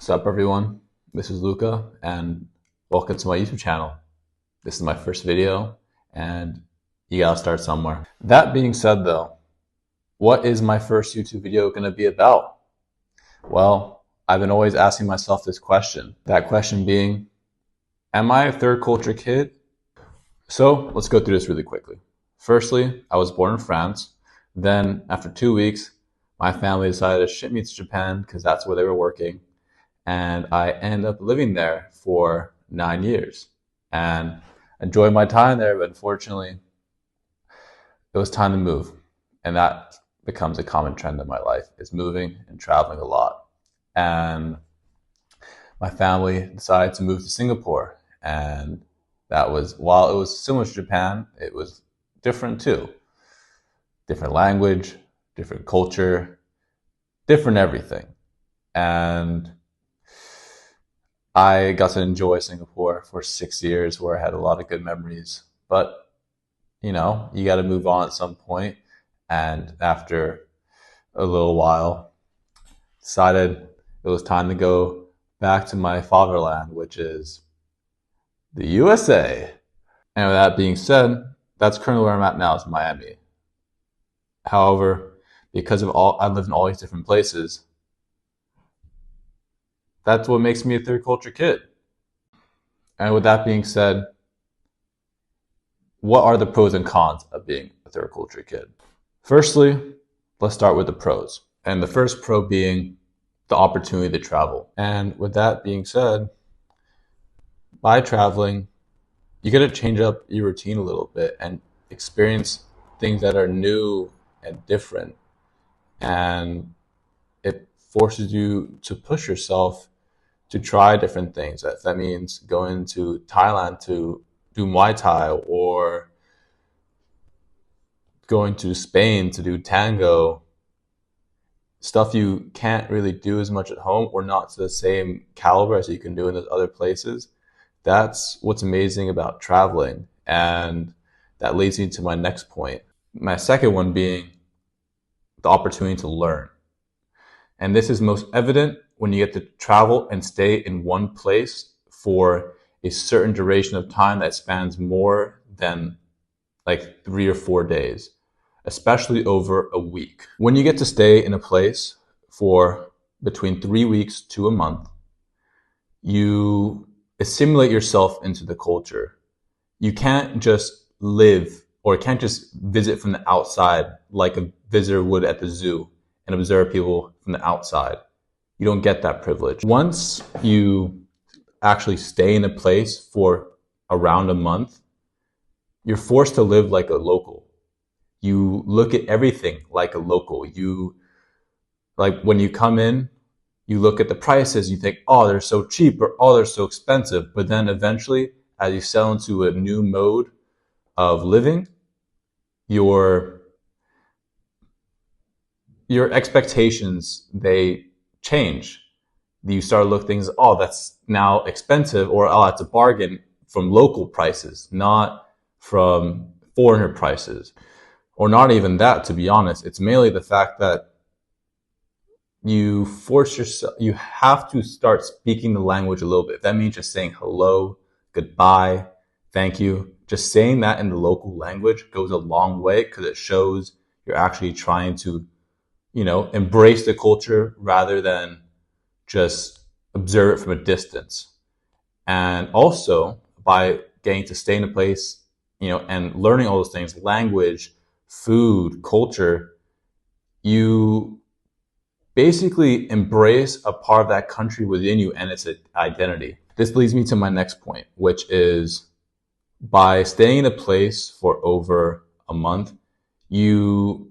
What's up, everyone? This is Luca, and welcome to my YouTube channel. This is my first video, and you gotta start somewhere. That being said, though, what is my first YouTube video gonna be about? Well, I've been always asking myself this question. That question being, am I a third culture kid? So let's go through this really quickly. Firstly, I was born in France. Then, after 2 weeks, my family decided to ship me to Japan because that's where they were working. And I ended up living there for 9 years and enjoyed my time there. But unfortunately, it was time to move. And that becomes a common trend in my life, is moving and traveling a lot. And my family decided to move to Singapore. And that was, while it was similar to Japan, it was different too. Different language, different culture, different everything. And I got to enjoy Singapore for 6 years, where I had a lot of good memories. But, you got to move on at some point. And after a little while, decided it was time to go back to my fatherland, which is the USA. And with that being said, that's currently where I'm at now, is Miami. However, because I've lived in all these different places, that's what makes me a third culture kid. And with that being said, what are the pros and cons of being a third culture kid? Firstly, let's start with the pros. And the first pro being the opportunity to travel. And with that being said, by traveling, you get to change up your routine a little bit and experience things that are new and different. And it forces you to push yourself to try different things. If that means going to Thailand to do Muay Thai, or going to Spain to do tango, stuff you can't really do as much at home, or not to the same caliber as you can do in those other places. That's what's amazing about traveling. And that leads me to my next point. My second one being the opportunity to learn. And this is most evident when you get to travel and stay in one place for a certain duration of time that spans more than like 3 or 4 days, especially over a week. When you get to stay in a place for between 3 weeks to a month, you assimilate yourself into the culture. You can't just live, or can't just visit from the outside like a visitor would at the zoo and observe people from the outside. You don't get that privilege. Once you actually stay in a place for around a month, you're forced to live like a local. You look at everything like a local. Like when you come in, you look at the prices, you think, oh, they're so cheap, or oh, they're so expensive. But then eventually, as you settle into a new mode of living, your expectations, they change. You start to look at things, oh, that's now expensive, or oh, that's a bargain, from local prices, not from foreigner prices. Or not even that, to be honest. It's mainly the fact that you have to start speaking the language a little bit. That means just saying hello, goodbye, thank you. Just saying that in the local language goes a long way, because it shows you're actually trying to embrace the culture rather than just observe it from a distance. And also, by getting to stay in a place, and learning all those things, language, food, culture, you basically embrace a part of that country within you and its identity. This leads me to my next point, which is, by staying in a place for over a month, you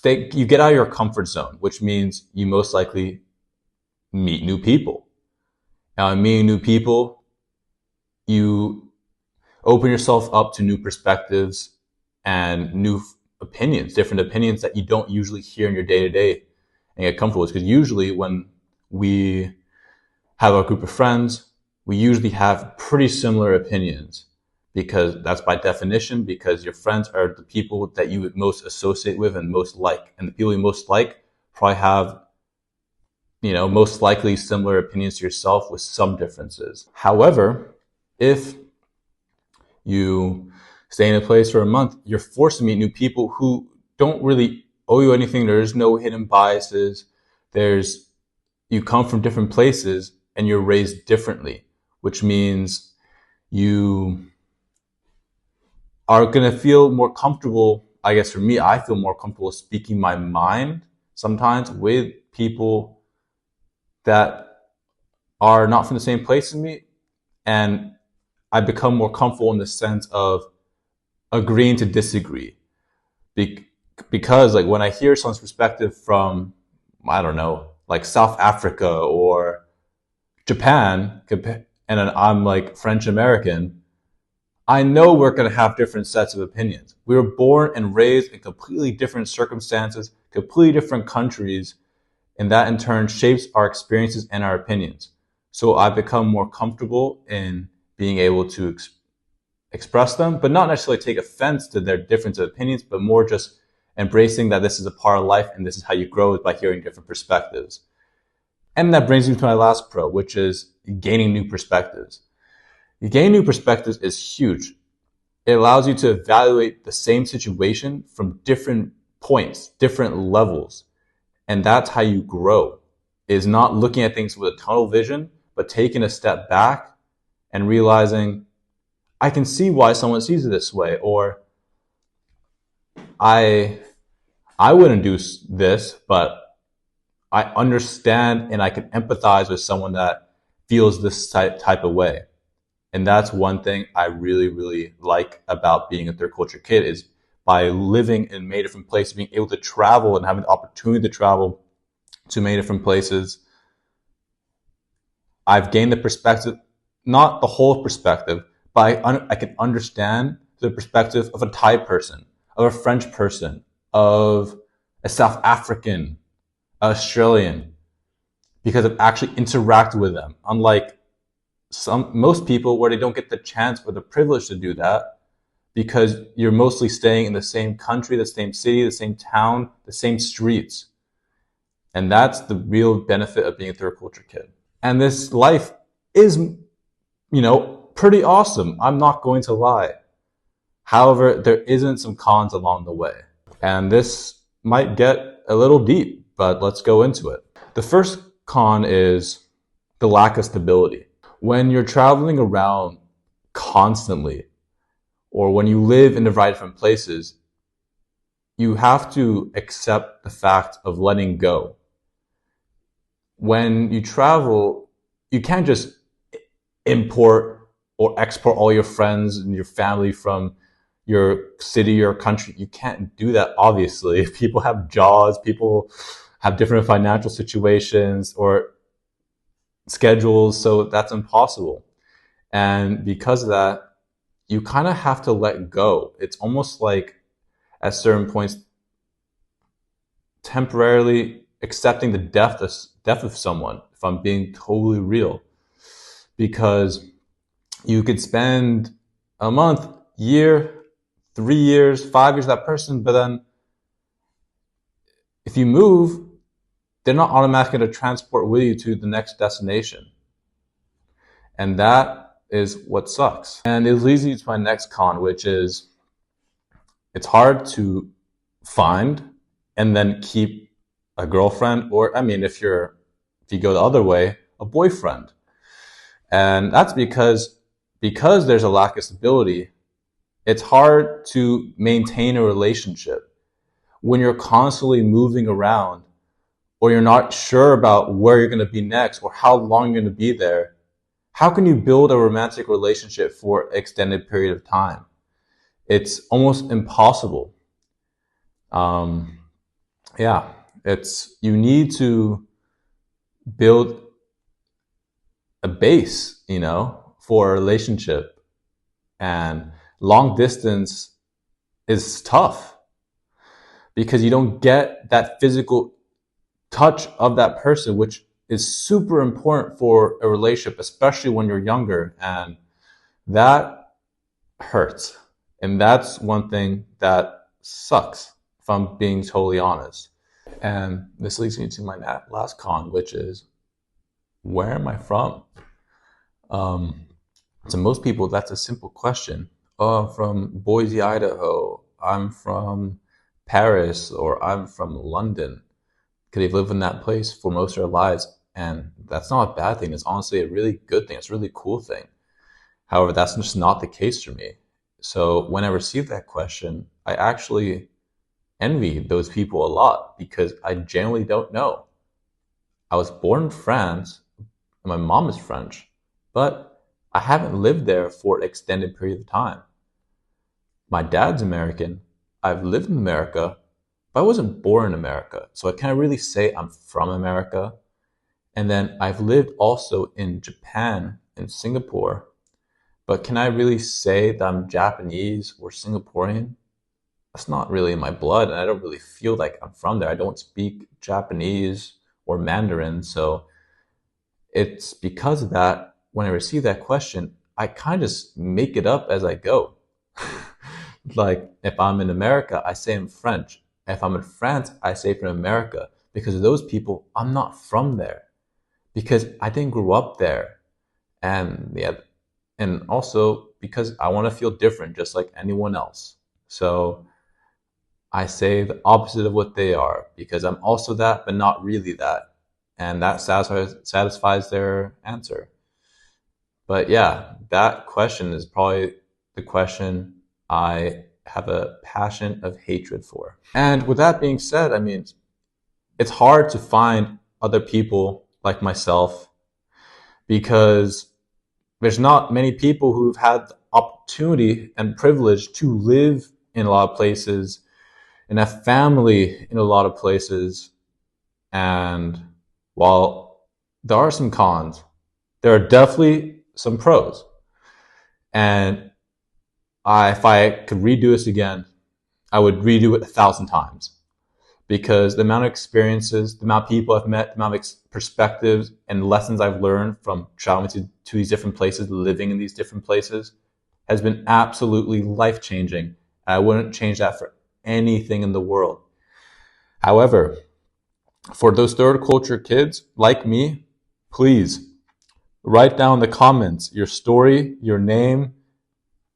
get out of your comfort zone, which means you most likely meet new people. Now, in meeting new people, you open yourself up to new perspectives and new opinions, different opinions that you don't usually hear in your day-to-day and get comfortable with. Because usually when we have a group of friends, we usually have pretty similar opinions, because that's by definition, because your friends are the people that you would most associate with and most like. And the people you most like probably have most likely similar opinions to yourself with some differences. However, if you stay in a place for a month, you're forced to meet new people who don't really owe you anything. There's no hidden biases. You come from different places and you're raised differently, which means you are going to feel more comfortable. I guess for me, I feel more comfortable speaking my mind sometimes with people that are not from the same place as me. And I become more comfortable in the sense of agreeing to disagree. Because like when I hear someone's perspective from, I don't know, like South Africa or Japan, and then I'm like French American, I know we're going to have different sets of opinions. We were born and raised in completely different circumstances, completely different countries, and that in turn shapes our experiences and our opinions. So I've become more comfortable in being able to express them, but not necessarily take offense to their difference of opinions, but more just embracing that this is a part of life and this is how you grow, is by hearing different perspectives. And that brings me to my last pro, which is gaining new perspectives. Gaining new perspectives is huge. It allows you to evaluate the same situation from different points, different levels. And that's how you grow, is not looking at things with a tunnel vision, but taking a step back and realizing, I can see why someone sees it this way, or I wouldn't do this, but I understand and I can empathize with someone that feels this type of way. And that's one thing I really, really like about being a third culture kid, is by living in many different places, being able to travel and having the opportunity to travel to many different places. I've gained the perspective, not the whole perspective, but I can understand the perspective of a Thai person, of a French person, of a South African, Australian, because I've actually interacted with them. Unlike most people, where they don't get the chance or the privilege to do that, because you're mostly staying in the same country, the same city, the same town, the same streets. And that's the real benefit of being a third culture kid. And this life is, pretty awesome. I'm not going to lie. However, there isn't some cons along the way. And this might get a little deep, but let's go into it. The first con is the lack of stability. When you're traveling around constantly, or when you live in a variety of different places, you have to accept the fact of letting go. When you travel, you can't just import or export all your friends and your family from your city or country. You can't do that, obviously. People have jobs, people have different financial situations or schedules, so that's impossible. And because of that, you kind of have to let go. It's almost like at certain points, temporarily accepting the death of someone, if I'm being totally real. Because you could spend a month, year, 3 years, 5 years with that person, but then if you move, they're not automatically going to transport with you to the next destination. And that is what sucks. And it leads me to my next con, which is it's hard to find and then keep a girlfriend, or if you go the other way, a boyfriend. And that's because there's a lack of stability. It's hard to maintain a relationship when you're constantly moving around, or you're not sure about where you're going to be next or how long you're going to be there. How can you build a romantic relationship for an extended period of time? It's almost impossible. You need to build a base, for a relationship. And long distance is tough because you don't get that physical touch of that person, which is super important for a relationship, especially when you're younger. And that hurts. And that's one thing that sucks, if I'm being totally honest. And this leads me to my last con, which is, where am I from? To most people, that's a simple question. Oh, I'm from Boise, Idaho. I'm from Paris, or I'm from London. Because they've lived in that place for most of their lives. And that's not a bad thing. It's honestly a really good thing. It's a really cool thing. However, that's just not the case for me. So when I receive that question, I actually envy those people a lot because I genuinely don't know. I was born in France, and my mom is French, but I haven't lived there for an extended period of time. My dad's American. I've lived in America, but I wasn't born in America. So I can't really say I'm from America. And then I've lived also in Japan and Singapore. But can I really say that I'm Japanese or Singaporean? That's not really in my blood, and I don't really feel like I'm from there. I don't speak Japanese or Mandarin, so it's because of that, when I receive that question, I kind of just make it up as I go. Like, if I'm in America, I say I'm French. If I'm in France, I say from America. Because of those people, I'm not from there. Because I didn't grow up there. And yeah, and also because I want to feel different, just like anyone else. So I say the opposite of what they are, because I'm also that, but not really that. And that satisfies their answer. But yeah, that question is probably the question I have a passion of hatred for. And with that being said, I mean, it's hard to find other people like myself because there's not many people who've had the opportunity and privilege to live in a lot of places and have family in a lot of places. And while there are some cons, there are definitely some pros. And if I could redo this again, I would redo it 1,000 times, because the amount of experiences, the amount of people I've met, the amount of perspectives and lessons I've learned from traveling to these different places, living in these different places, has been absolutely life-changing. I wouldn't change that for anything in the world. However, for those third culture kids like me, please write down in the comments your story, your name,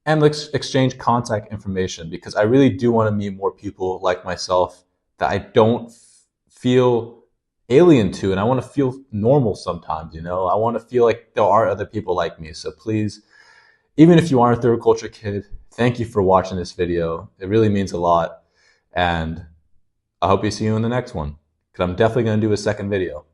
and let's exchange contact information, because I really do want to meet more people like myself that I don't feel alien to, and I want to feel normal sometimes, you know? I want to feel like there are other people like me. So please, even if you aren't a third culture kid, thank you for watching this video. It really means a lot. And I hope you see you in the next one, because I'm definitely going to do a second video.